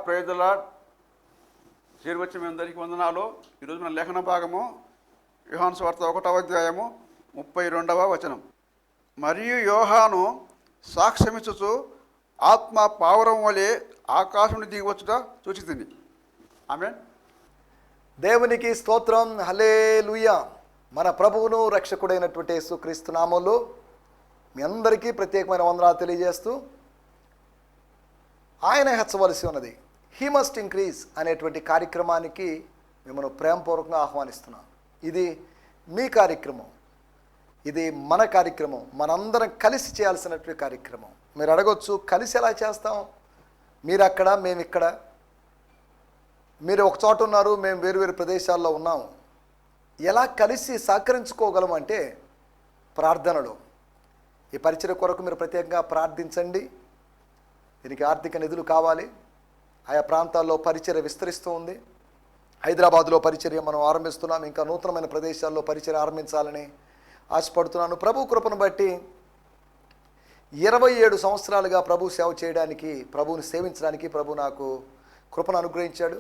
Praise the lord. చేరువచ్చిన మీ అందరికీ వందనాలు. ఈరోజు మన లేఖన భాగము యోహాను సువార్త 1వ అధ్యాయము 32వ వచనం. మరియు యోహాను సాక్ష్యమిచ్చుచు ఆత్మ పావురం వలె ఆకాశం నుండి దిగివచ్చుట చూచితిని. ఆమేన్. దేవునికి స్తోత్రం. హల్లెలూయా. మన ప్రభువును రక్షకుడైనటువంటి యేసుక్రీస్తు నామములో మీ అందరికీ ప్రత్యేకమైన వందనాలు తెలియజేస్తూ, ఆయన హెచ్చవలసి ఉన్నది, హీ మస్ట్ ఇంక్రీజ్ అనేటువంటి కార్యక్రమానికి మిమ్మల్ని ప్రేమపూర్వకంగా ఆహ్వానిస్తున్నాం. ఇది మీ కార్యక్రమం, ఇది మన కార్యక్రమం, మనందరం కలిసి చేయాల్సినటువంటి కార్యక్రమం. మీరు అడగొచ్చు, కలిసి ఎలా చేస్తాం? మీరు అక్కడ, మేము ఇక్కడ, మీరు ఒక చోట ఉన్నారు, మేము వేరు వేరు ప్రదేశాల్లో ఉన్నాము. ఎలా కలిసి సహకరించుకోగలం అంటే ప్రార్థనలో. ఈ పరిచర్య కొరకు మీరు ప్రత్యేకంగా ప్రార్థించండి. దీనికి ఆర్థిక నిధులు కావాలి. ఆయా ప్రాంతాల్లో పరిచర్య విస్తరిస్తూ ఉంది. హైదరాబాద్లో పరిచర్య మనం ఆరంభిస్తున్నాం. ఇంకా నూతనమైన ప్రదేశాల్లో పరిచర్య ఆరంభించాలని ఆశపడుతున్నాను. ప్రభు కృపను బట్టి 27 సంవత్సరాలుగా ప్రభు సేవ చేయడానికి, ప్రభువుని సేవించడానికి ప్రభు నాకు కృపను అనుగ్రహించాడు.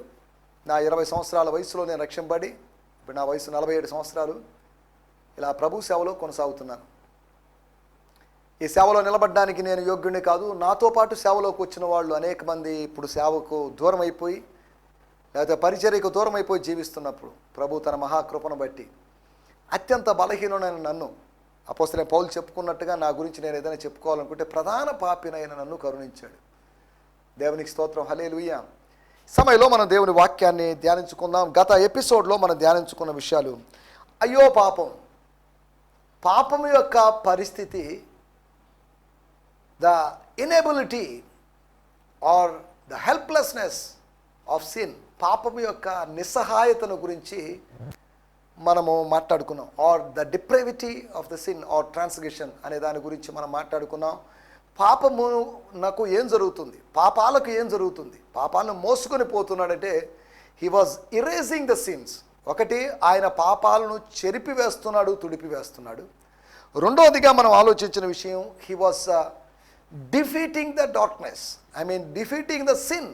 నా 20 సంవత్సరాల వయసులో నేను రక్షింపబడి, ఇప్పుడు నా వయసు 47 సంవత్సరాలు, ఇలా ప్రభు సేవలో కొనసాగుతున్నాను. ఈ సేవలో నిలబడడానికి నేను యోగ్యుడిని కాదు. నాతో పాటు సేవలోకి వచ్చిన వాళ్ళు అనేక మంది ఇప్పుడు సేవకు దూరం అయిపోయి, లేకపోతే పరిచర్యకు దూరం అయిపోయి జీవిస్తున్నప్పుడు ప్రభు తన మహాకృపను బట్టి అత్యంత బలహీనుడైన నన్ను, అపోస్తలుడైన పౌలు చెప్పుకున్నట్టుగా నా గురించి నేను ఏదైనా చెప్పుకోవాలనుకుంటే ప్రధాన పాపినైన నన్ను కరుణించాడు. దేవునికి స్తోత్రం. హల్లెలూయా. సమయంలో మనం దేవుని వాక్యాన్ని ధ్యానించుకుందాం. గత ఎపిసోడ్లో మనం ధ్యానించుకున్న విషయాలు, అయ్యో పాపం, పాపం యొక్క పరిస్థితి, the inability or the helplessness of sin, పాపం యొక్క నిస్సహాయతను గురించి మనము మాట్లాడుకున్నాం. Or the depravity of the sin or transgression అనే దాని గురించి మనం మాట్లాడుకున్నాం. పాపము నాకు ఏం జరుగుతుంది, పాపాలకు ఏం జరుగుతుంది, పాపాలను మోసుకొని పోతున్నాడంటే he was erasing the sins. ఒకటి, ఆయన పాపాలను చెరిపివేస్తున్నాడు, తుడిపివేస్తున్నాడు. రెండవదిగా మనం ఆలోచించిన విషయం, he was defeating the darkness, defeating the sin.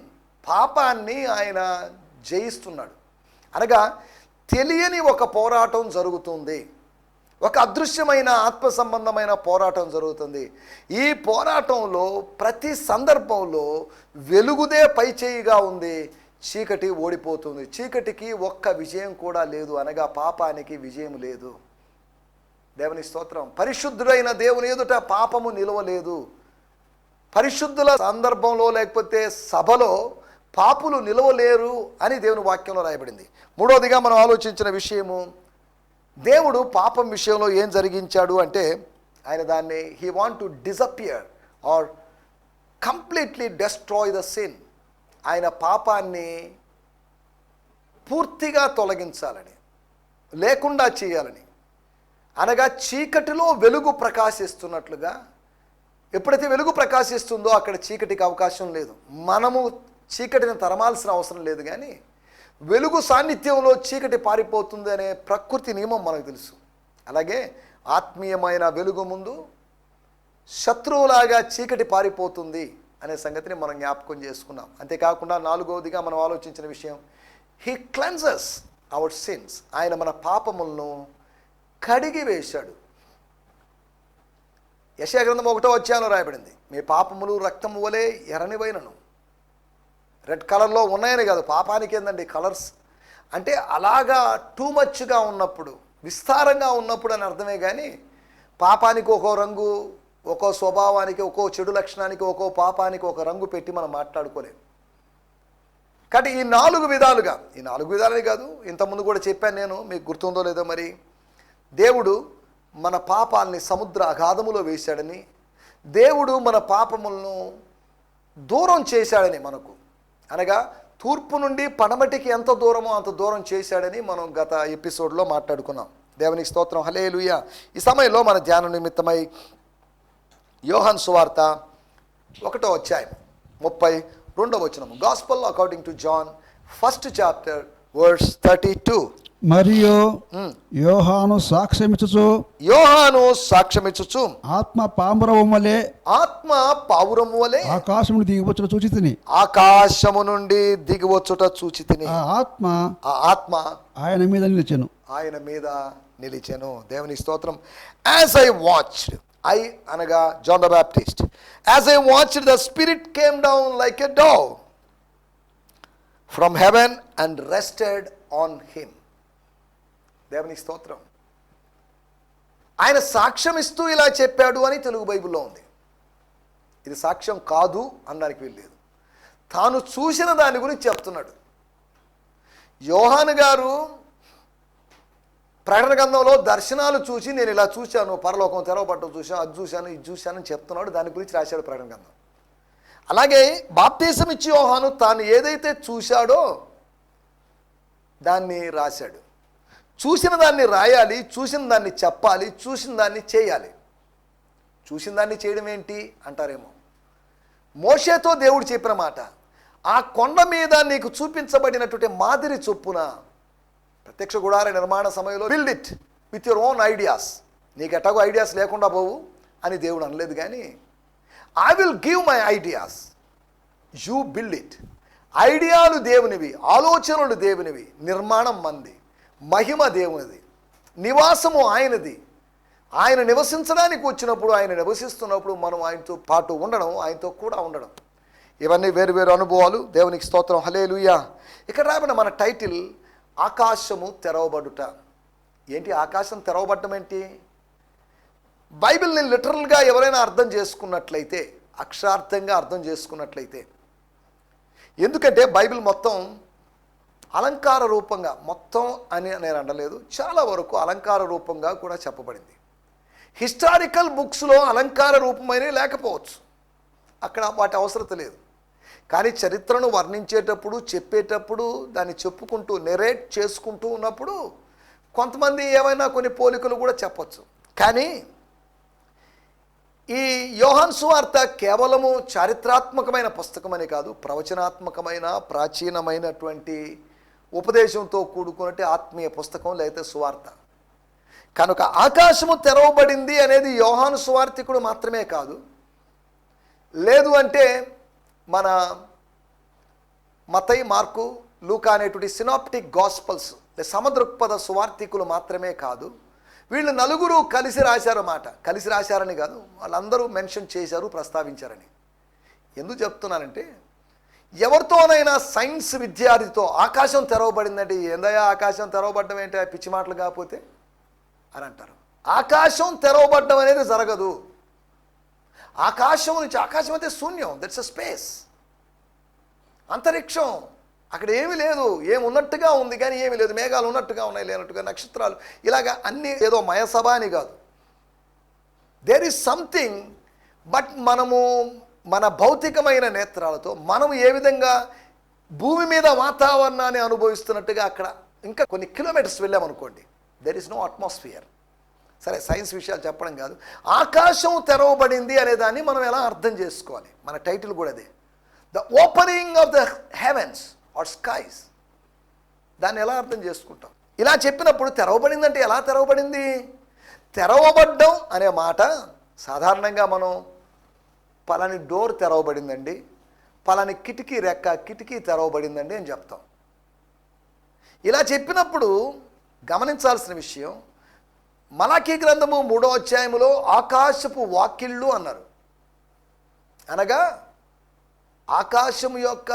పాపాన్ని ఆయన జయిస్తున్నాడు. అనగా తెలియని ఒక పోరాటం జరుగుతుంది, ఒక అదృశ్యమైన ఆత్మ సంబంధమైన పోరాటం జరుగుతుంది. ఈ పోరాటంలో ప్రతి సందర్భంలో వెలుగుదే పైచేయిగా ఉంది, చీకటి ఓడిపోతుంది. చీకటికి ఒక్క విజయం కూడా లేదు, అనగా పాపానికి విజయం లేదు. దేవుని స్తోత్రం. పరిశుద్ధుడైన దేవుని ఎదుట పాపము నిలవలేదు. పరిశుద్ధుల సందర్భంలో లేకపోతే సభలో పాపులు నిలవలేరు అని దేవుని వాక్యంలో రాయబడింది. మూడవదిగా మనం ఆలోచించిన విషయము, దేవుడు పాపం విషయంలో ఏం జరిగించాడు అంటే, ఆయన దాన్ని he want to disappear or completely destroy the sin. ఆయన పాపాన్ని పూర్తిగా తొలగించాలని, లేకుండా చేయాలని. అనగా చీకటిలో వెలుగు ప్రకాశిస్తున్నట్లుగా, ఎప్పుడైతే వెలుగు ప్రకాశిస్తుందో అక్కడ చీకటికి అవకాశం లేదు. మనము చీకటిని తరమాల్సిన అవసరం లేదు, కానీ వెలుగు సాన్నిధ్యంలో చీకటి పారిపోతుంది అనే ప్రకృతి నియమం మనకు తెలుసు. అలాగే ఆత్మీయమైన వెలుగు ముందు శత్రువులాగా చీకటి పారిపోతుంది అనే సంగతిని మనం జ్ఞాపకం చేసుకున్నాం. అంతేకాకుండా నాలుగవదిగా మనం ఆలోచించిన విషయం, హీ క్లెన్సెస్ అవర్ సిన్స్. ఆయన మన పాపములను కడిగి వేశాడు. యెషయా గ్రంథం 1వ అధ్యాయంలో రాయబడింది, మీ పాపములు రక్తము వలె ఎర్రనివైనను. రెడ్ కలర్లో ఉన్నాయని కాదు, పాపానికి ఏందండి కలర్స్ అంటే అలాగా టూ మచ్గా ఉన్నప్పుడు, విస్తారంగా ఉన్నప్పుడు అని అర్థమే. కానీ పాపానికి ఒక్కో రంగు, ఒక్కో స్వభావానికి, ఒక్కో చెడు లక్షణానికి, ఒక్కో పాపానికి ఒక రంగు పెట్టి మనం మాట్లాడుకోలేం. కాబట్టి ఈ 4 విధాలుగా, ఈ 4 విధాలని కాదు, ఇంతకుముందు కూడా చెప్పాను నేను, మీకు గుర్తుందో లేదో మరి, దేవుడు మన పాపాలని సముద్ర అగాధములో వేశాడని, దేవుడు మన పాపములను దూరం చేశాడని, మనకు అనగా తూర్పు నుండి పడమటికి ఎంత దూరమో అంత దూరం చేశాడని మనం గత ఎపిసోడ్లో మాట్లాడుకున్నాం. దేవునికి స్తోత్రం. హల్లెలూయా. ఈ సమయంలో మన ధ్యానం నిమిత్తమై యోహాను సువార్త 1వ అధ్యాయం 32వ వచనం, gospel according to John 1st chapter verse 32. మరియు యోహాను సాక్ష్యమిచ్చుచు ఆత్మ పావురము వలె ఆకాశము దిగివచ్చుట చూచితిని. ఆకాశము నుండి దిగివచ్చుట చూచితిని. ఆ ఆత్మ ఆయన మీద నిలిచెను. దేవుని స్తోత్రం. యాజ్ ఐ వాచ్డ్, ఐ అనగా John the Baptist, as I watched the spirit came down like a dove from heaven and rested on him. దేవుని స్తోత్రం. ఆయన సాక్ష్యం ఇస్తూ ఇలా చెప్పాడు అని తెలుగు బైబిల్లో ఉంది. ఇది సాక్ష్యం కాదు అనడానికి వీల్లేదు. తాను చూసిన దాని గురించి చెప్తున్నాడు. యోహాను గారు ప్రకటన గ్రంథంలో దర్శనాలు చూసి నేను ఇలా చూశాను, పరలోకం తెరవబట్టం చూశాను, అది చూశాను, ఇది చూశానని చెప్తున్నాడు. దాని గురించి రాశాడు ప్రకటన గ్రంథం. అలాగే బాప్తీసం ఇచ్చి యోహాను తాను ఏదైతే చూశాడో దాన్ని రాశాడు. చూసిన దాన్ని రాయాలి, చూసిన దాన్ని చెప్పాలి, చూసిన దాన్ని చేయాలి. చూసిన దాన్ని చేయడం ఏంటి అంటారేమో. మోషేతో దేవుడు చెప్పిన మాట, ఆ కొండ మీద నీకు చూపించబడినటువంటి మాదిరి చొప్పున ప్రత్యక్ష గుడార నిర్మాణ సమయంలో build it with your own ideas. నీకు ఎటాగో ఐడియాస్ లేకుండా పోవు అని దేవుడు అనలేదు, కానీ I will give my ideas, you build it. ఐడియాలు దేవునివి, ఆలోచనలు దేవునివి, నిర్మాణం మంది, మహిమ దేవునిది, నివాసము ఆయనది. ఆయన నివసించడానికి వచ్చినప్పుడు, ఆయన నివసిస్తున్నప్పుడు మనం ఆయనతో పాటు ఉండడం, ఆయనతో కూడా ఉండడం, ఇవన్నీ వేరు వేరు అనుభవాలు. దేవునికి స్తోత్రం. హల్లెలూయా. ఇక్కడ రాబడిన మన టైటిల్ ఆకాశము తెరవబడుట. ఏంటి ఆకాశం తెరవబడటం ఏంటి? బైబిల్ని లిటరల్గా ఎవరైనా అర్థం చేసుకున్నట్లయితే, అక్షరార్థంగా అర్థం చేసుకున్నట్లయితే, ఎందుకంటే బైబిల్ మొత్తం అలంకార రూపంగా, మొత్తం అని నేను అనలేదు, చాలా వరకు అలంకార రూపంగా కూడా చెప్పబడింది. హిస్టారికల్ బుక్స్లో అలంకార రూపమైనవి లేకపోవచ్చు, అక్కడ వాటి అవసరత లేదు. కానీ చరిత్రను వర్ణించేటప్పుడు, చెప్పేటప్పుడు, దాన్ని చెప్పుకుంటూ నెరేట్ చేసుకుంటూ ఉన్నప్పుడు కొంతమంది ఏమైనా కొన్ని పోలికలు కూడా చెప్పచ్చు. కానీ ఈ యోహాను సువార్త కేవలము చారిత్రాత్మకమైన పుస్తకమని కాదు, ప్రవచనాత్మకమైన ప్రాచీనమైనటువంటి ఉపదేశంతో కూడుకున్నట్టు ఆత్మీయ పుస్తకం, లేకపోతే సువార్త. కనుక ఆకాశము తెరవబడింది అనేది యోహాను సువార్తికుడు మాత్రమే కాదు, లేదు అంటే మన మత్తయి, మార్కు, లూకా అనేటువంటి సినాప్టిక్ గాస్పల్స్, సమదృక్పథ సువార్తికులు మాత్రమే కాదు, వీళ్ళు నలుగురు కలిసి రాశారన్నమాట. కలిసి రాశారని కాదు, వాళ్ళందరూ మెన్షన్ చేశారు, ప్రస్తావించారని. ఎందుకు చెప్తున్నానంటే, ఎవరితోనైనా సైన్స్ విద్యార్థితో ఆకాశం తెరవబడిందంటే, ఏందయ్యా ఆకాశం తెరవబడ్డం ఏంటి, పిచ్చి మాటలు కాకపోతే అని అంటారు. ఆకాశం తెరవబడ్డం అనేది జరగదు. ఆకాశం నుంచి, ఆకాశం అయితే శూన్యం, దట్స్ అ స్పేస్, అంతరిక్షం. అక్కడ ఏమీ లేదు, ఏమున్నట్టుగా ఉంది కానీ ఏమీ లేదు. మేఘాలు ఉన్నట్టుగా ఉన్నాయి, లేనట్టుగా, నక్షత్రాలు, ఇలాగా అన్నీ ఏదో మయసభ అని కాదు. There is something. బట్ మనము మన భౌతికమైన నేత్రాలతో మనం ఏ విధంగా భూమి మీద వాతావరణాన్ని అనుభవిస్తున్నట్టుగా అక్కడ ఇంకా కొన్ని కిలోమీటర్స్ వెళ్ళామనుకోండి, దెర్ ఈజ్ నో అట్మాస్ఫియర్. సరే, సైన్స్ విషయాలు చెప్పడం కాదు, ఆకాశం తెరవబడింది అనే దాన్ని మనం ఎలా అర్థం చేసుకోవాలి. మన టైటిల్ కూడా అదే, the opening of the heavens or skies. దాన్ని ఎలా అర్థం చేసుకుంటాం? ఇలా చెప్పినప్పుడు తెరవబడిందంటే ఎలా తెరవబడింది? తెరవబడ్డం అనే మాట సాధారణంగా మనం పలాని డోర్ తెరవబడిందండి, పలాని కిటికీ తెరవబడిందండి అని చెప్తాం. ఇలా చెప్పినప్పుడు గమనించాల్సిన విషయం, మలాకీ గ్రంథము 3వ అధ్యాయములో ఆకాశపు వాకిళ్ళు అన్నారు. అనగా ఆకాశము యొక్క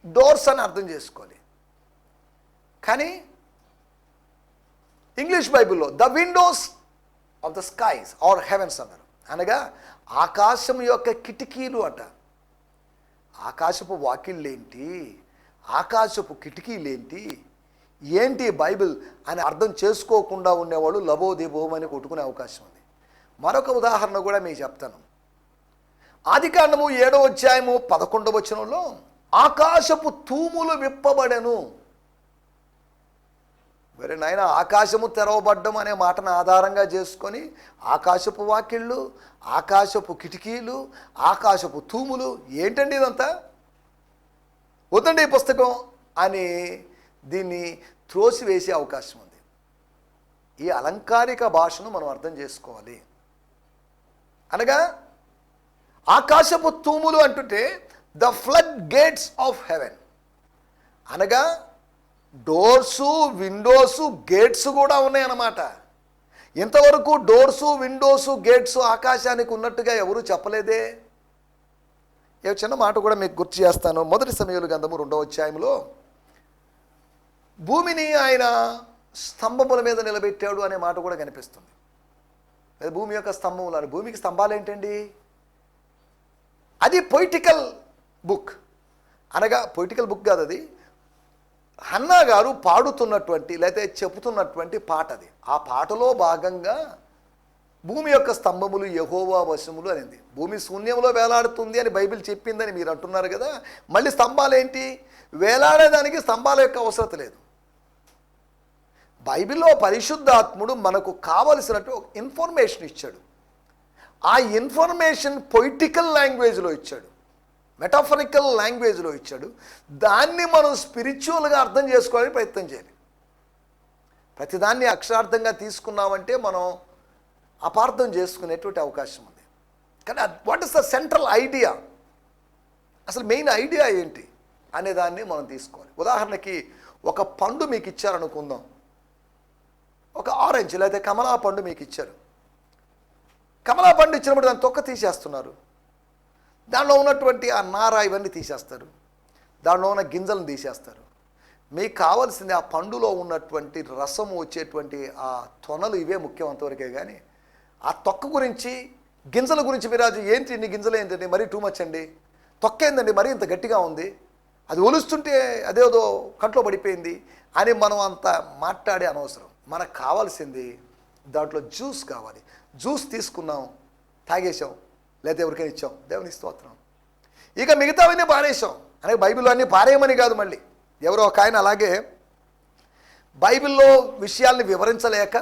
డోర్స్ అని అర్థం చేసుకోవాలి. కానీ ఇంగ్లీష్ బైబిల్లో the windows of the skies or heavens అన్నారు. అనగా ఆకాశం యొక్క కిటికీలు అట. ఆకాశపు వాకిళ్ళేంటి, ఆకాశపు కిటికీలేంటి, ఏంటి బైబిల్ అని అర్థం చేసుకోకుండా ఉండేవాళ్ళు లబోదిబోమని కొట్టుకునే అవకాశం ఉంది. మరొక ఉదాహరణ కూడా మీకు చెప్తాను. ఆదికాండము 7వ అధ్యాయము 11వ వచనంలో ఆకాశపు తూములు విప్పబడెను. మరి నాయన, ఆకాశము తెరవబడ్డం అనే మాటను ఆధారంగా చేసుకొని ఆకాశపు వాకిళ్ళు, ఆకాశపు కిటికీలు, ఆకాశపు తూములు, ఏంటండి ఇదంతా? వద్దండి ఈ పుస్తకం అని దీన్ని త్రోసివేసే అవకాశం ఉంది. ఈ అలంకారిక భాషను మనం అర్థం చేసుకోవాలి. అనగా ఆకాశపు తూములు అంటుంటే the flood gates of haven, అనగా డోర్సు, విండోసు, గేట్స్ కూడా ఉన్నాయన్నమాట. ఇంతవరకు డోర్సు, విండోసు, గేట్స్ ఆకాశానికి ఉన్నట్టుగా ఎవరూ చెప్పలేదే. ఏ చిన్న మాట కూడా మీకు గుర్తు చేస్తాను. మొదటి సమూయేలు గ్రంథము 2వ అధ్యాయంలో భూమిని ఆయన స్తంభముల మీద నిలబెట్టాడు అనే మాట కూడా కనిపిస్తుంది. భూమి యొక్క స్తంభములు, భూమికి స్తంభాలు ఏంటండి? అది పొయిటికల్ బుక్, అనగా పొయిటికల్ బుక్ కాదు అది. హన్నా గారు పాడుతున్నటువంటి లేకపోతే చెబుతున్నటువంటి పాట అది. ఆ పాటలో భాగంగా భూమి యొక్క స్తంభములు యెహోవా వశములు అనింది. భూమి శూన్యంలో వేలాడుతుంది అని బైబిల్ చెప్పిందని మీరు అంటున్నారు కదా. మళ్ళీ స్తంభాలు ఏంటి? వేలాడేదానికి స్తంభాల యొక్క అవసరం లేదు. బైబిల్లో పరిశుద్ధాత్ముడు మనకు కావలసినట్టు ఒక ఇన్ఫర్మేషన్ ఇచ్చాడు. ఆ ఇన్ఫర్మేషన్ పొయిటికల్ లాంగ్వేజ్లో ఇచ్చాడు, మెటాఫరికల్ లాంగ్వేజ్లో ఇచ్చాడు. దాన్ని మనం స్పిరిచువల్గా అర్థం చేసుకోవాలని ప్రయత్నం చేయాలి. ప్రతిదాన్ని అక్షరార్థంగా తీసుకున్నామంటే మనం అపార్థం చేసుకునేటువంటి అవకాశం ఉంది. కానీ what is the central idea, అసలు మెయిన్ ఐడియా ఏంటి అనే దాన్ని మనం తీసుకోవాలి. ఉదాహరణకి ఒక పండు మీకు ఇచ్చారనుకుందాం, ఒక ఆరెంజ్ లేకపోతే కమలా పండు మీకు ఇచ్చారు. కమలా పండు ఇచ్చినప్పుడు దాన్ని తొక్క తీసేస్తున్నారు, దానిలో ఉన్నటువంటి ఆ నార ఇవన్నీ తీసేస్తారు, దానిలో ఉన్న గింజలను తీసేస్తారు. మీకు కావాల్సింది ఆ పండులో ఉన్నటువంటి రసము వచ్చేటువంటి ఆ తొనలు, ఇవే ముఖ్యం అంతవరకే. కానీ ఆ తొక్క గురించి, గింజల గురించి మీరు ఏంటి ఇన్ని గింజలు ఏంటండి, మరీ టూ మచ్ అండి, తొక్క ఏందండి మరీ ఇంత గట్టిగా ఉంది, అది ఒలుస్తుంటే అదేదో కంట్లో పడిపోయింది అని మనం అంత మాట్లాడే అనవసరం. మనకు కావాల్సింది దాంట్లో జ్యూస్ కావాలి. జ్యూస్ తీసుకున్నాం, తాగేసాం, లేదా ఎవరికైనా ఇచ్చాం, దేవుని స్తోత్రం. ఇక మిగతావన్నీ పారేసాం. అనేది బైబిల్లో అన్నీ పారేయమని కాదు. మళ్ళీ ఎవరో ఒక ఆయన అలాగే బైబిల్లో విషయాల్ని వివరించలేక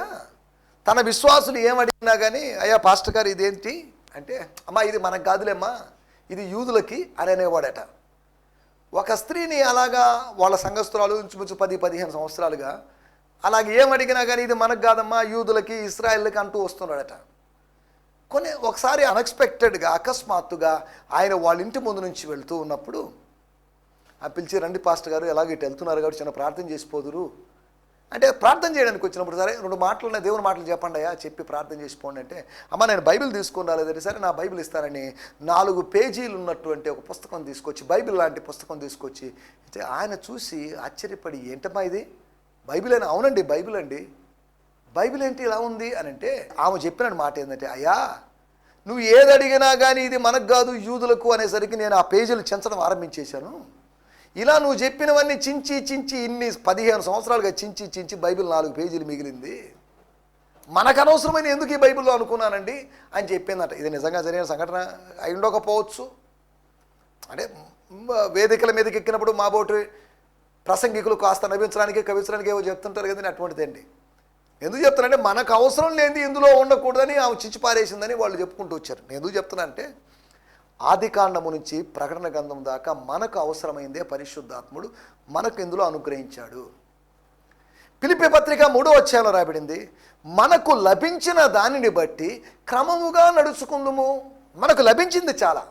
తన విశ్వాసులు ఏమడిగినా కానీ, అయ్యా పాస్టర్ గారు ఇదేంటి అంటే, అమ్మా ఇది మనకు కాదులేమ్మా, ఇది యూదులకి అని అనేవాడట. ఒక స్త్రీని అలాగా వాళ్ళ సంఘస్థురాలు ఇంచుమించు 10-15 సంవత్సరాలుగా అలాగే ఏమడిగినా కానీ ఇది మనకు కాదమ్మా, యూదులకి, ఇస్రాయేళ్ళకి అంటూ వస్తున్నాడట. ఒకసారి అన్ఎక్స్పెక్టెడ్గా, అకస్మాత్తుగా ఆయన వాళ్ళ ఇంటి ముందు నుంచి వెళ్తూ ఉన్నప్పుడు ఆ పిలిచి, రండి పాస్టర్ గారు ఎలాగ ఇటు వెళ్తున్నారు కాబట్టి చిన్న ప్రార్థన చేసిపోదురు అంటే, ప్రార్థన చేయడానికి వచ్చినప్పుడు సరే 2 మాటలు దేవుని మాటలు చెప్పండి అయ్యా, చెప్పి ప్రార్థన చేసిపోండి అంటే, అమ్మ నేను బైబిల్ తీసుకొని రాలేదంటే, సరే నా బైబిల్ ఇస్తానని 4 పేజీలు ఉన్నటువంటి ఒక పుస్తకం తీసుకొచ్చి, బైబిల్ లాంటి పుస్తకం తీసుకొచ్చి అయితే ఆయన చూసి ఆశ్చర్యపడి, ఏంటమ్మా ఇది బైబిల్ అని? అవునండి బైబిల్ అండి. బైబిల్ ఏంటి ఇలా ఉంది అని అంటే, ఆమె చెప్పిన మాట ఏంటంటే, అయ్యా నువ్వు ఏది అడిగినా కానీ ఇది మనకు కాదు యూదులకు అనేసరికి నేను ఆ పేజీలు చించడం ఆరంభించేశాను. ఇలా నువ్వు చెప్పినవన్నీ చించి చించి ఇన్ని 15 సంవత్సరాలుగా చించి చించి బైబిల్ 4 పేజీలు మిగిలింది. మనకు అనవసరమైన ఎందుకు ఈ బైబిల్లో అనుకున్నానండి అని చెప్పిందట. ఇది నిజంగా జరిగిన సంఘటన అయి ఉండకపోవచ్చు. అంటే వేదికల మీదకి ఎక్కినప్పుడు మా బోటి ప్రసంగికులు కాస్త నవ్వించడానికి, కవించడానికి ఏవో చెప్తుంటారు కదండి, అటువంటిదండి. ఎందుకు చెప్తానంటే, మనకు అవసరం లేనిది ఇందులో ఉండకూడదని ఆమె చించి పారేసిందని వాళ్ళు చెప్పుకుంటూ వచ్చారు. నేను ఎందుకు చెప్తున్నా అంటే, ఆదికాండము నుంచి ప్రకటన గ్రంథం దాకా మనకు అవసరమైందే పరిశుద్ధాత్ముడు మనకు ఇందులో అనుగ్రహించాడు. ఫిలిప్పీ పత్రిక 3వ అధ్యాయంలో రాయబడింది, మనకు లభించిన దానిని బట్టి క్రమముగా నడుచుకుందుము. మనకు లభించింది చాలా,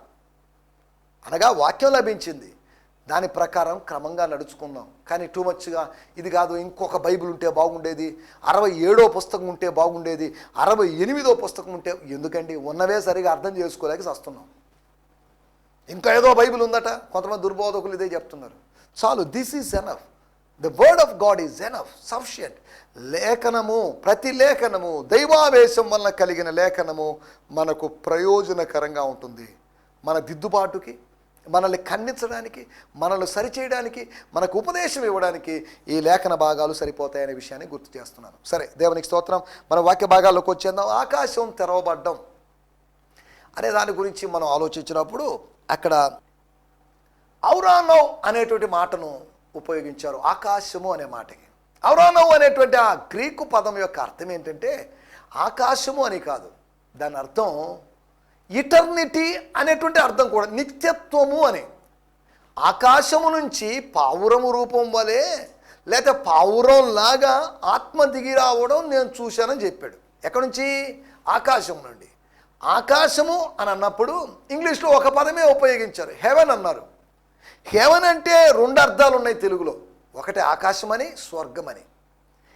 అనగా వాక్యం లభించింది, దాని ప్రకారం క్రమంగా నడుచుకుందాం. కానీ టూ మచ్గా ఇది కాదు, ఇంకొక బైబిల్ ఉంటే బాగుండేది, 67వ పుస్తకం ఉంటే బాగుండేది, 68వ పుస్తకం ఉంటే, ఎందుకండి ఉన్నవే సరిగా అర్థం చేసుకోలేక వస్తున్నాం. ఇంకా ఏదో బైబిల్ ఉందట, కొంతమంది దుర్బోధకులు ఇదే చెప్తున్నారు. చాలు, this is enough, the word of God is enough, sufficient. లేఖనము, ప్రతి లేఖనము, దైవావేశం వలన కలిగిన లేఖనము మనకు ప్రయోజనకరంగా ఉంటుంది. మన దిద్దుబాటుకి, మనల్ని ఖండించడానికి, మనల్ని సరిచేయడానికి, మనకు ఉపదేశం ఇవ్వడానికి ఈ లేఖన భాగాలు సరిపోతాయనే విషయాన్ని గుర్తు చేస్తున్నాను. సరే, దేవునికి స్తోత్రం. మన వాక్య భాగాల్లోకి వచ్చేద్దాం. ఆకాశం తెరవబడ్డం అనే దాని గురించి మనం ఆలోచించినప్పుడు అక్కడ ఔరానౌ అనేటువంటి మాటను ఉపయోగించారు. ఆకాశము అనే మాటకి ఔరానౌ అనేటువంటి ఆ గ్రీకు పదం యొక్క అర్థం ఏంటంటే, ఆకాశము అని కాదు, దాని అర్థం ఇటర్నిటీ అనేటువంటి అర్థం కూడా, నిత్యత్వము అని. ఆకాశము నుంచి పావురము రూపం వలె లేకపోతే పావురంలాగా ఆత్మ దిగి రావడం నేను చూశానని చెప్పాడు. ఎక్కడి నుంచి? ఆకాశం నుండి. ఆకాశము అని అన్నప్పుడు ఇంగ్లీష్లో ఒక పదమే ఉపయోగించారు, హెవెన్ అన్నారు. హెవెన్ అంటే రెండు అర్థాలు ఉన్నాయి తెలుగులో, ఒకటి ఆకాశమని, స్వర్గమని.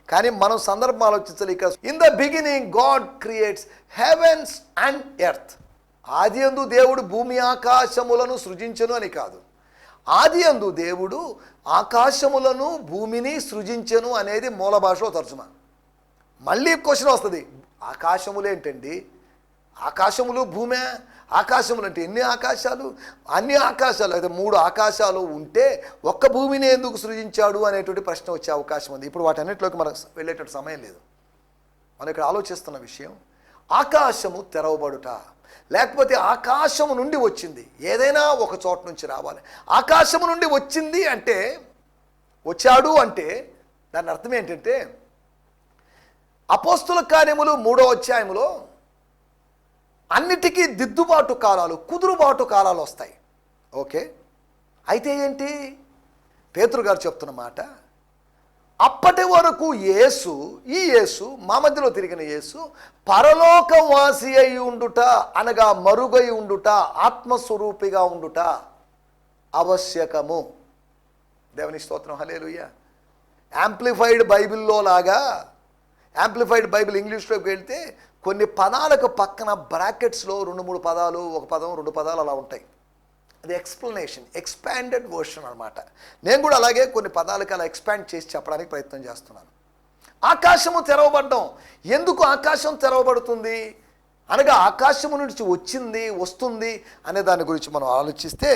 కానీ మనం సందర్భం ఆలోచించాలి. ఇక్కడ in the beginning God creates heavens and earth. ఆది యందు దేవుడు భూమి ఆకాశములను సృజించెను అని కాదు, ఆది యందు దేవుడు ఆకాశములను భూమిని సృజించెను అనేది మూల భాషలో తర్జుమా. మళ్ళీ క్వశ్చన్ వస్తుంది, ఆకాశములు ఏంటండి? ఆకాశములు భూమే? ఆకాశములు అంటే ఎన్ని ఆకాశాలు? అన్ని ఆకాశాలు అయితే 3 ఆకాశాలు ఉంటే ఒక్క భూమిని ఎందుకు సృజించాడు అనేటువంటి ప్రశ్న వచ్చే అవకాశం ఉంది. ఇప్పుడు వాటన్నిటిలోకి మనకు వెళ్ళేటట్టు సమయం లేదు. మనం ఇక్కడ ఆలోచిస్తున్న విషయం ఆకాశము తెరవబడుట, లేకపోతే ఆకాశము నుండి వచ్చింది. ఏదైనా ఒక చోట నుంచి రావాలి. ఆకాశము నుండి వచ్చింది అంటే, వచ్చాడు అంటే దాని అర్థం ఏంటంటే, అపోస్తుల కార్యములు 3వ అధ్యాయములో అన్నిటికీ దిద్దుబాటు కాలాలు, కుదురుబాటు కాలాలు వస్తాయి. ఓకే, అయితే ఏంటి? పేతురు గారు చెప్తున్న మాట, అప్పటి వరకు యేసు, ఈ యేసు, మా మధ్యలో తిరిగిన యేసు పరలోకవాసి అయి ఉండుట, అనగా మరుగై ఉండుట, ఆత్మస్వరూపిగా ఉండుట ఆవశ్యకము. దేవుని స్తోత్రం, హల్లెలూయా. యాంప్లిఫైడ్ బైబిల్లో లాగా, యాంప్లిఫైడ్ బైబిల్ ఇంగ్లీష్లోకి వెళ్తే కొన్ని పదాలకు పక్కన బ్రాకెట్స్లో 2-3 పదాలు, ఒక పదం 2 పదాలు అలా ఉంటాయి. అది ఎక్స్ప్లెనేషన్, ఎక్స్పాండెడ్ వర్షన్ అనమాట. నేను కూడా అలాగే కొన్ని పదాలకు అలా ఎక్స్పాండ్ చేసి చెప్పడానికి ప్రయత్నం చేస్తున్నాను. ఆకాశము తెరవబడ్డం. ఎందుకు ఆకాశం తెరవబడుతుంది అనగా ఆకాశము నుంచి వచ్చింది, వస్తుంది అనే దాని గురించి మనం ఆలోచిస్తే,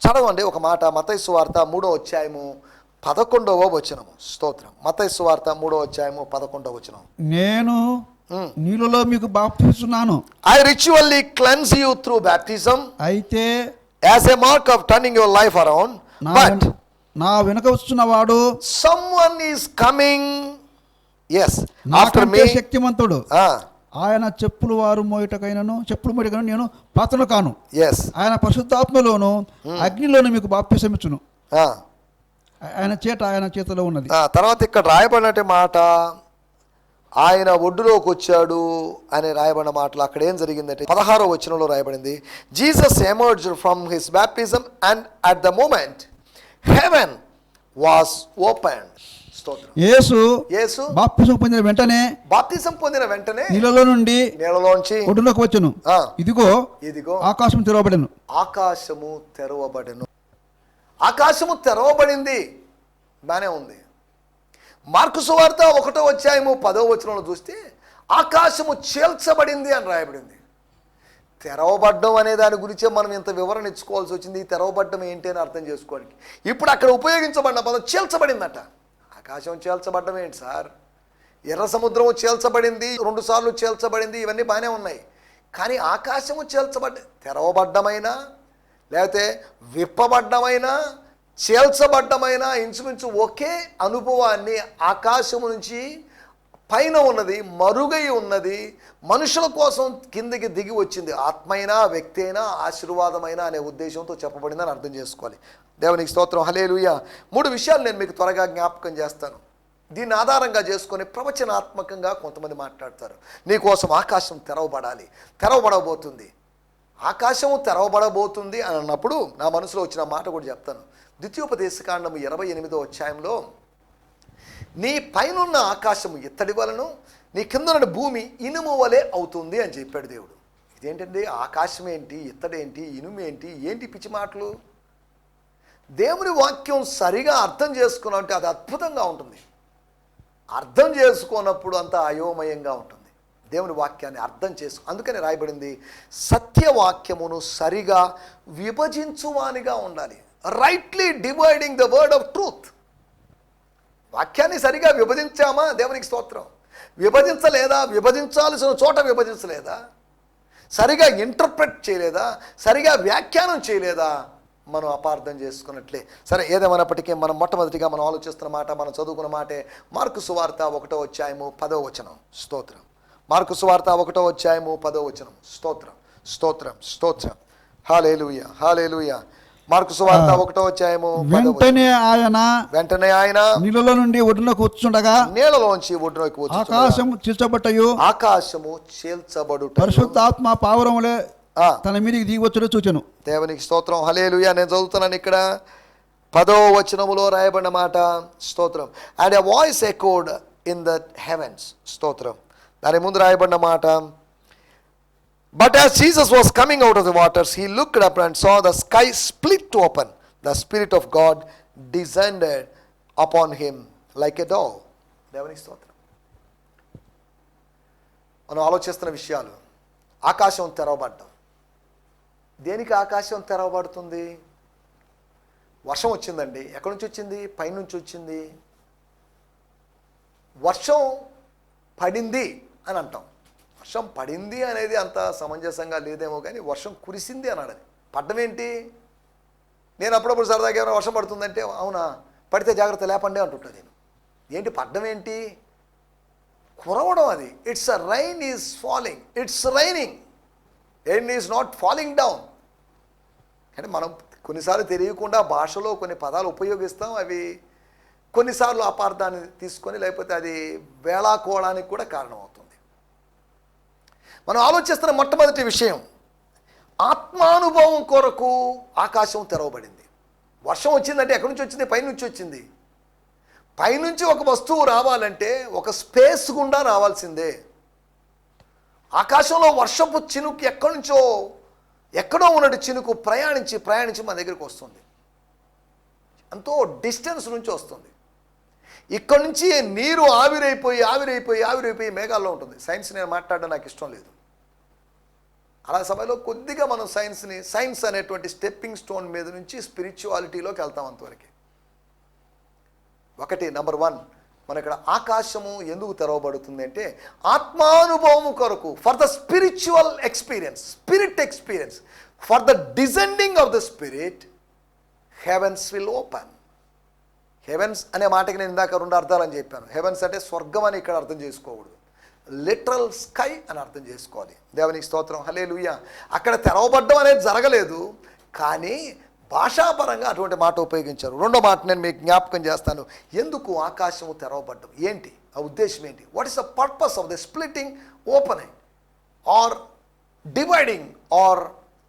చదవండి ఒక మాట, మత్తయి సువార్త 3వ అధ్యాయము 11వ వచనము. స్తోత్రం. మత్తయి సువార్త 3వ అధ్యాయము 11వ వచనం. నేను నీళ్ళలో మీకు బాప్తిస్తున్నాను. I ritually cleanse you through baptism అయితే as a mark of turning your life around, but నా వెనుక వస్తున్నవాడు someone is coming, yes, after నాకంటే me. శక్తిమంతుడు. ఆయన చెప్పులు మోయటకైనను నేను పాత్రను కాను. Yes. ఆయన పరిశుద్ధాత్మలోను అగ్నిలోను మీకు బాప్తిసమిచ్చును. ఆయన చేతిలో ఉన్నది. తర్వాత ఇక్కడ రాయబడినట్టు మాట, ఆయన ఒడ్డులోకి వచ్చాడు అని రాయబడిన మాటలు అక్కడ ఏం జరిగిందంటే 16వ వచనంలో రాయబడింది, Jesus emerged from his baptism and at the moment heaven was opened. స్తోత్రం. యేసు బాప్తిసం పొందిన వెంటనే నీళ్ళలోంచి ఒడ్డులోకి వచ్చెను. ఇదిగో ఆకాశం తెరవబడెను. ఆకాశము తెరవబడింది. బానే ఉంది. మార్కు సువార్త 1వ అధ్యాయము 10వ వచనంలో చూస్తే ఆకాశము చీల్చబడింది అని రాయబడింది. తెరవబడ్డం అనే దాని గురించే మనం ఇంత వివరణ ఇచ్చుకోవాల్సి వచ్చింది. తెరవబడ్డం ఏంటి అని అర్థం చేసుకోవడానికి. ఇప్పుడు అక్కడ ఉపయోగించబడిన పదం చీల్చబడిందట. ఆకాశం చీల్చబడ్డం ఏంటి సార్? ఎర్ర సముద్రము చీల్చబడింది, 2 సార్లు చీల్చబడింది, ఇవన్నీ బాగానే ఉన్నాయి. కానీ ఆకాశము తెరవబడ్డమైనా లేకపోతే విప్పబడ్డమైనా చీల్చబడ్డమైనా ఇంచుమించు ఒకే అనుభవాన్ని ఆకాశము నుంచి పైన ఉన్నది, మరుగై ఉన్నది, మనుషుల కోసం కిందికి దిగి వచ్చింది. ఆత్మైనా, వ్యక్తి అయినా, ఆశీర్వాదమైనా అనే ఉద్దేశంతో చెప్పబడిందని అర్థం చేసుకోవాలి. దేవునికి స్తోత్రం, హల్లెలూయా. 3 విషయాలు నేను మీకు త్వరగా జ్ఞాపకం చేస్తాను. దీన్ని ఆధారంగా చేసుకొని ప్రవచనాత్మకంగా కొంతమంది మాట్లాడతారు, నీకోసం ఆకాశం తెరవబడబోతుంది, ఆకాశము తెరవబడబోతుంది అని అన్నప్పుడు నా మనసులో వచ్చిన మాట కూడా చెప్తాను. ద్వితీయోపదేశకాండము 28వ అధ్యాయంలో, నీ పైనున్న ఆకాశము ఇత్తడి వలను, నీ కిందనున్న భూమి ఇనుము వలె అవుతుంది అని చెప్పాడు దేవుడు. ఇదేంటండి? ఆకాశం ఏంటి, ఇత్తడేంటి, ఇనుము ఏంటి పిచ్చి మాటలు? దేవుని వాక్యం సరిగా అర్థం చేసుకున్నామంటే అది అద్భుతంగా ఉంటుంది. అర్థం చేసుకున్నప్పుడు అంతా అయోమయంగా ఉంటుంది. దేవుని వాక్యాన్ని అర్థం అందుకని రాయబడింది, సత్యవాక్యమును సరిగా విభజించువానిగా ఉండాలి. Rightly dividing the word of truth. వాక్యాన్ని సరిగా విభజించామా? దేవునికి స్తోత్రం. విభజించలేదా? విభజించాల్సిన చోట విభజించలేదా? సరిగా ఇంటర్ప్రెట్ చేయలేదా? సరిగా వ్యాఖ్యానం చేయలేదా? మనం అపార్థం చేసుకున్నట్లే. సరే, ఏదేమైనప్పటికీ మనం మొట్టమొదటిగా మనం ఆలోచిస్తున్న మాట, మనం చదువుకున్న మాటే మార్కు సువార్త 1వ అధ్యాయము 10వ వచనం. స్తోత్రం. మార్కు సువార్త 1వ అధ్యాయము 10వ వచనం. స్తోత్రం, స్తోత్రం, స్తోత్రం. హల్లెలూయా, హల్లెలూయా. మార్కు సువార్త 1వ అధ్యాయము 10వ వచనం. వెంటనే ఆయన నీళ్ళలో నుండి ఒడ్డునకు వచ్చుండగా నీళ్ళలోంచి ఒడ్డునకు వచ్చి ఆకాశము చీల్చబట్టయు ఆకాశము చీల్చబడుట పరిశుద్ధాత్మ పావురములే తన మీదికి దిగి వచ్చుడు చూచెను. దేవునికి స్తోత్రం, హల్లెలూయా. నేను చదువుతున్నాను ఇక్కడ 10వ వచనములో రాయబడిన మాట. స్తోత్రం. And a voice echoed in the heavens. స్తోత్రం. దాని ముందు రాయబడిన మాట, but as Jesus was coming out of the waters, he looked up and saw the sky split open. The Spirit of God descended upon him like a dove. దేవునికి స్తోత్రం. మనం ఆలోచిస్తున్న విషయాలు, ఆకాశం తెరవబడ్డం. దేనికి ఆకాశం తెరవబడుతుంది? వర్షం వచ్చిందండి. ఎక్కడి నుంచి వచ్చింది? పైనుంచి వచ్చింది. వర్షం పడింది అని అంటాం. వర్షం పడింది అనేది అంత సమంజసంగా లేదేమో కానీ వర్షం కురిసింది అన్నాడు. అది పడ్డం ఏంటి? నేను అప్పుడప్పుడు సరదాగా ఏమైనా వర్షం పడుతుందంటే అవునా పడితే జాగ్రత్త లేపండి అంటుంటా నేను. ఏంటి పడ్డం ఏంటి? కురవడం. అది it's a rain is falling, it's raining, rain is not falling down. అంటే మనం కొన్నిసార్లు తెలియకుండా భాషలో కొన్ని పదాలు ఉపయోగిస్తాం. అవి కొన్నిసార్లు అపార్థాన్ని తీసుకొని లేకపోతే అది వేళాకోవడానికి కూడా కారణమవుతుంది. మనం ఆలోచిస్తున్న మొట్టమొదటి విషయం, ఆత్మానుభవం కొరకు ఆకాశం తెరవబడింది. వర్షం వచ్చిందంటే ఎక్కడి నుంచి వచ్చింది? పైనుంచి వచ్చింది. పైనుంచి ఒక వస్తువు రావాలంటే ఒక స్పేస్ గుండా రావాల్సిందే. ఆకాశంలో వర్షపు చినుకు ఎక్కడి నుంచో, ఎక్కడో ఉన్నట్టు చినుకు ప్రయాణించి మన దగ్గరికి వస్తుంది. ఎంతో డిస్టెన్స్ నుంచి వస్తుంది. ఇక్కడ నుంచి నీరు ఆవిరైపోయి మేఘాల్లో ఉంటుంది. సైన్స్ నేను మాట్లాడడం నాకు ఇష్టం లేదు. అలా సమయంలో కొద్దిగా మనం సైన్స్ అనేటువంటి స్టెప్పింగ్ స్టోన్ మీద నుంచి స్పిరిచువాలిటీలోకి వెళ్తాం. అంతవరకు ఒకటి, నెంబర్ 1, మన ఇక్కడ ఆకాశము ఎందుకు తెరవబడుతుంది అంటే ఆత్మానుభవం కొరకు, for the spiritual experience, spirit experience, for the descending of the spirit, heavens will open. Heavens అనే మాటకి నేను ఇందాక 2 అర్థాలని చెప్పాను. హెవెన్స్ అంటే స్వర్గం అని ఇక్కడ అర్థం చేసుకోకూడదు, లిటరల్ స్కై అని అర్థం చేసుకోవాలి. దేవునికి స్తోత్రం, హల్లెలూయా. అక్కడ తెరవబడ్డం అనేది జరగలేదు, కానీ భాషాపరంగా అటువంటి మాట ఉపయోగించారు. రెండో మాట నేను మీకు జ్ఞాపకం చేస్తాను. ఎందుకు ఆకాశము తెరవబడ్డం, ఏంటి ఆ ఉద్దేశం ఏంటి? What is the purpose of the splitting, opening or dividing or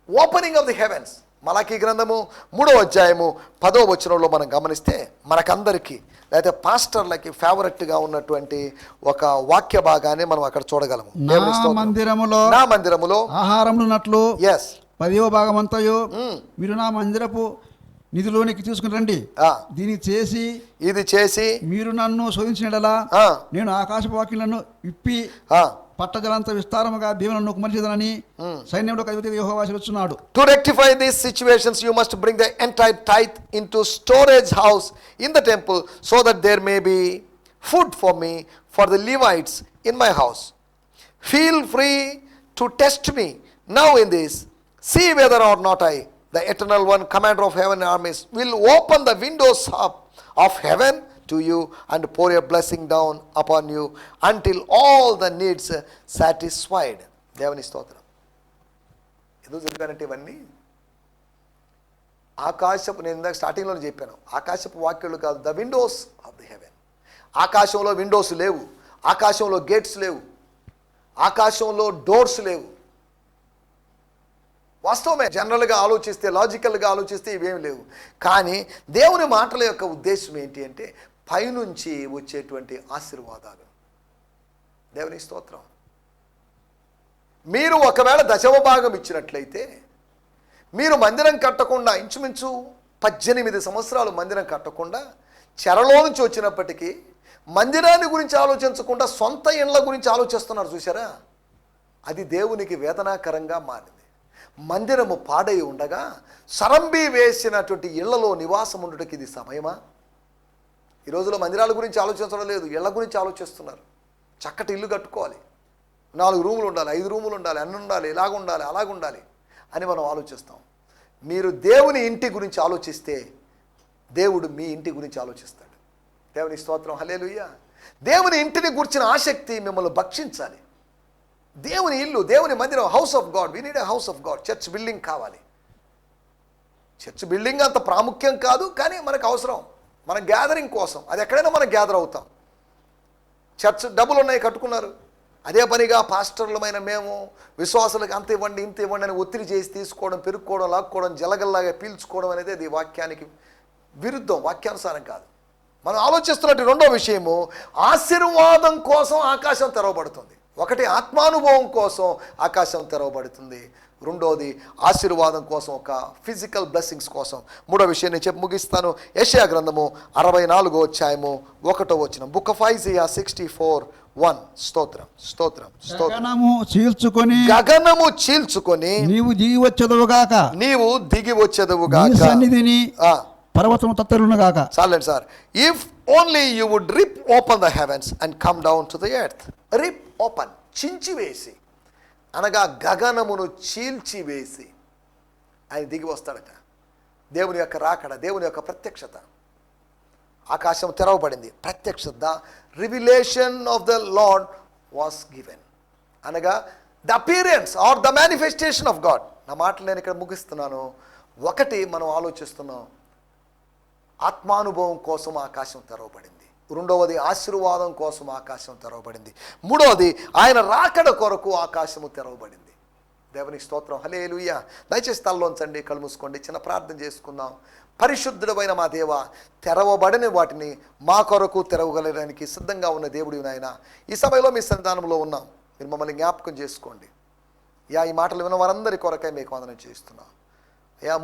opening of the heavens? Malachi గ్రంథము 3వ అధ్యాయము 10వ వచనంలో మనం గమనిస్తే మనకందరికీ లేకపోతే పాస్టర్లకి ఫేవరెట్గా ఉన్నటువంటి ఒక వాక్య భాగాన్ని మనం అక్కడ చూడగలము. నా మందిరములో ఆహారములున్నట్లు 10వ భాగమంతయు మీరు నా మందిరపు నిధిలోనికి తీసుకుని రండి. ఇది చేసి మీరు నన్ను శోధించినలా నేను ఆకాశపు వాక్యులను విప్పి పట్టజలంత విస్తారముగా దీవెనలను కుమరించెదనని సైన్యములకు అధిపతి యెహోవా సెలవిస్తున్నాడు. To rectify these situations you must bring the entire tithe into storage house in the temple so that there may be food for me for the Levites in my house. Feel free to test me now in this. See whether or not I, the eternal one, commander of heaven and armies, will open the windows of heaven to you and pour a blessing down upon you until all the needs satisfied. దేవుని స్తోత్రం. ఎందుకు చెప్పానంటే ఇవన్నీ ఆకాశపు, నేను ఇందాక స్టార్టింగ్లో చెప్పాను, ఆకాశపు వాక్యాలు కాదు, the windows of the haven. ఆకాశంలో విండోస్ లేవు, ఆకాశంలో గేట్స్ లేవు, ఆకాశంలో డోర్స్ లేవు. వాస్తవమే, జనరల్గా ఆలోచిస్తే, లాజికల్గా ఆలోచిస్తే ఇవేమి లేవు. కానీ దేవుని మాటల యొక్క ఉద్దేశం ఏంటి అంటే పైనుంచి వచ్చేటువంటి ఆశీర్వాదాలు. దేవుని స్తోత్రం. మీరు ఒకవేళ 10వ భాగం ఇచ్చినట్లయితే, మీరు మందిరం కట్టకుండా ఇంచుమించు 18 సంవత్సరాలు మందిరం కట్టకుండా చెరలో నుంచి వచ్చినప్పటికీ మందిరాన్ని గురించి ఆలోచించకుండా సొంత ఇండ్ల గురించి ఆలోచిస్తున్నారు. చూసారా? అది దేవునికి వేదనాకరంగా మారింది. మందిరము పాడై ఉండగా సరంబి వేసినటువంటి ఇళ్లలో నివాసం ఉండటానికి ఇది సమయమా? ఈ రోజులో మందిరాల గురించి ఆలోచించడం లేదు, ఇళ్ల గురించి ఆలోచిస్తున్నారు. చక్కటి ఇల్లు కట్టుకోవాలి, 4 రూములు ఉండాలి, 5 రూములు ఉండాలి, అన్ని ఉండాలి, ఇలాగుండాలి, అలాగుండాలి అని మనం ఆలోచిస్తాం. మీరు దేవుని ఇంటి గురించి ఆలోచిస్తే దేవుడు మీ ఇంటి గురించి ఆలోచిస్తాడు. దేవుని స్తోత్రం, హల్లెలూయా. దేవుని ఇంటిని గురించిన ఆసక్తి మిమ్మల్ని భక్షించాలి. దేవుని ఇల్లు, దేవుని మందిరం, house of God. We need a house of God. Church building కావాలి. చర్చ్ బిల్డింగ్ అంత ప్రాముఖ్యం కాదు, కానీ మనకు అవసరం, మన గ్యాదరింగ్ కోసం. అది ఎక్కడైనా మనం గ్యాదర్ అవుతాం. చర్చ్ డబ్బులు ఉన్నాయి, కట్టుకున్నారు, అదే పనిగా పాస్టర్లమైన మేము విశ్వాసులకు అంత ఇవ్వండి ఇంత ఇవ్వండి అని ఒత్తిడి చేసి తీసుకోవడం, పెరుక్కోవడం, లాక్కోవడం, జలగల్లాగా పీల్చుకోవడం అనేది అది వాక్యానికి విరుద్ధం, వాక్యానుసారం కాదు. మనం ఆలోచిస్తున్నట్టు రెండో విషయము, ఆశీర్వాదం కోసం ఆకాశం తెరవబడుతుంది. ఒకటి ఆత్మానుభవం కోసం ఆకాశం తెరవబడుతుంది, రెండోది ఆశీర్వాదం కోసం, ఒక ఫిజికల్ బ్లెస్సింగ్స్ కోసం. మూడో విషయం నేను చెప్పి ముగిస్తాను. యెషయా గ్రంథము 64వ అధ్యాయము 1వ వచనం. Book of Isaiah 64:1. స్తోత్రం స్తోత్రం స్తోత్రం. గగనము చీల్చుకొని నీవు దిగి వచ్చేదవుగాక, సన్నిధిని పర్వతము తత్తరునుగాక. చాలండి sir. If only you would rip open the heavens and come down to the earth. Rip open, చించివేసి, అనగా గగనమును చీల్చివేసి ఆయన దిగి వస్తాడట. దేవుని యొక్క రాకడ, దేవుని యొక్క ప్రత్యక్షత. ఆకాశం తెరవబడింది, ప్రత్యక్షత. Revelation of the lord was given, అనగా the appearance or the manifestation of God. నా మాటలు నేను ఇక్కడ ముగిస్తున్నాను. ఒకటి మనం ఆలోచిస్తున్నాం, ఆత్మానుభవం కోసం ఆకాశం తెరవబడింది. రెండవది ఆశీర్వాదం కోసం ఆకాశం తెరవబడింది. మూడవది ఆయన రాకడ కొరకు ఆకాశము తెరవబడింది. దేవునికి స్తోత్రం, హల్లెలూయా. దయచేసి తలలోంచండి, కళ్ళు మూసుకోండి, చిన్న ప్రార్థన చేసుకుందాం. పరిశుద్ధుడమైన మా దేవ, తెరవబడని వాటిని మా కొరకు తెరవగలడానికి సిద్ధంగా ఉన్న దేవుడు నాయన, ఈ సమయంలో మీ సన్నిధానంలో ఉన్నాం. మీరు మమ్మల్ని జ్ఞాపకం చేసుకోండి. ఈ మాటలు విన్న వారందరి కొరకై మీకు వందనం చేస్తున్నాం.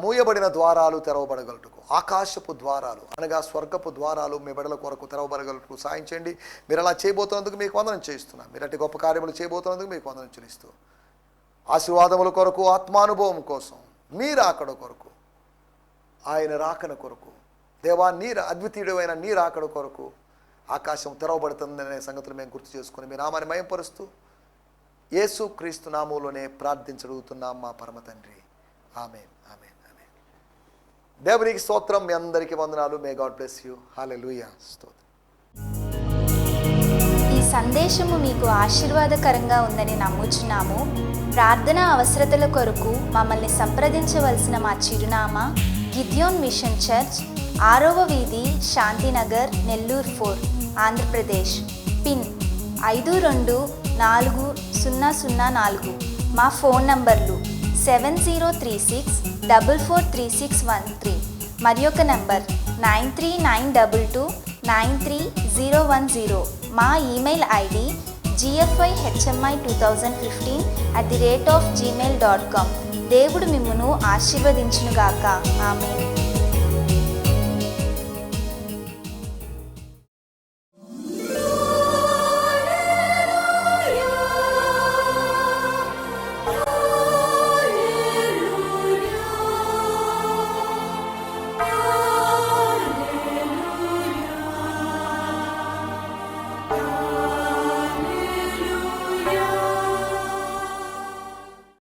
మూయబడిన ద్వారాలు తెరవబడగలటకు, ఆకాశపు ద్వారాలు అనగా స్వర్గపు ద్వారాలు మీ బిడ్డల కొరకు తెరవబడగలటకు సాయం చేయండి. మీరు అలా చేయబోతున్నందుకు మీకు వందనం చేస్తున్నాం. మీరు అట్టి గొప్ప కార్యములు చేయబోతున్నందుకు మీకు వందనం చెల్లిస్తూ, ఆశీర్వాదముల కొరకు, ఆత్మానుభవం కోసం, మీ రాకడ కొరకు, ఆయన రాకడ కొరకు, దేవా నీ అద్వితీయుడైన నీ రాకడ కొరకు ఆకాశం తెరవబడుతుందనే సంగతులు మేము గుర్తు చేసుకుని మీ నామాన్ని మయంపరుస్తూ యేసు క్రీస్తు నామములోనే ప్రార్థించగలుగుతున్నాం మా పరమ తండ్రి. ఆమేన్, ఆమేన్, ఆమేన్. దేవునికి స్తోత్రం. మీ అందరికీ వందనాలు. May God bless you. Hallelujah. స్తోత్రం. ఈ సందేశము మీకు ఆశీర్వాదకరంగా ఉందని నమ్ముచున్నాము. ప్రార్థనా అవసరతల కొరకు మమ్మల్ని సంప్రదించవలసిన మా చిరునామా గిద్యోన్ మిషన్ చర్చ్, 6వ వీధి, శాంతినగర్, నెల్లూరు 4, ఆంధ్రప్రదేశ్. పిన్ 524004. మా ఫోన్ నంబర్లు 7036443613 మరి ఒక నంబర్ 9392293010. మా ఈమెయిల్ ఐడి gfihmi2015@gmail.com. దేవుడు మిమ్మును ఆశీర్వదించునుగాక. ఆమేన్.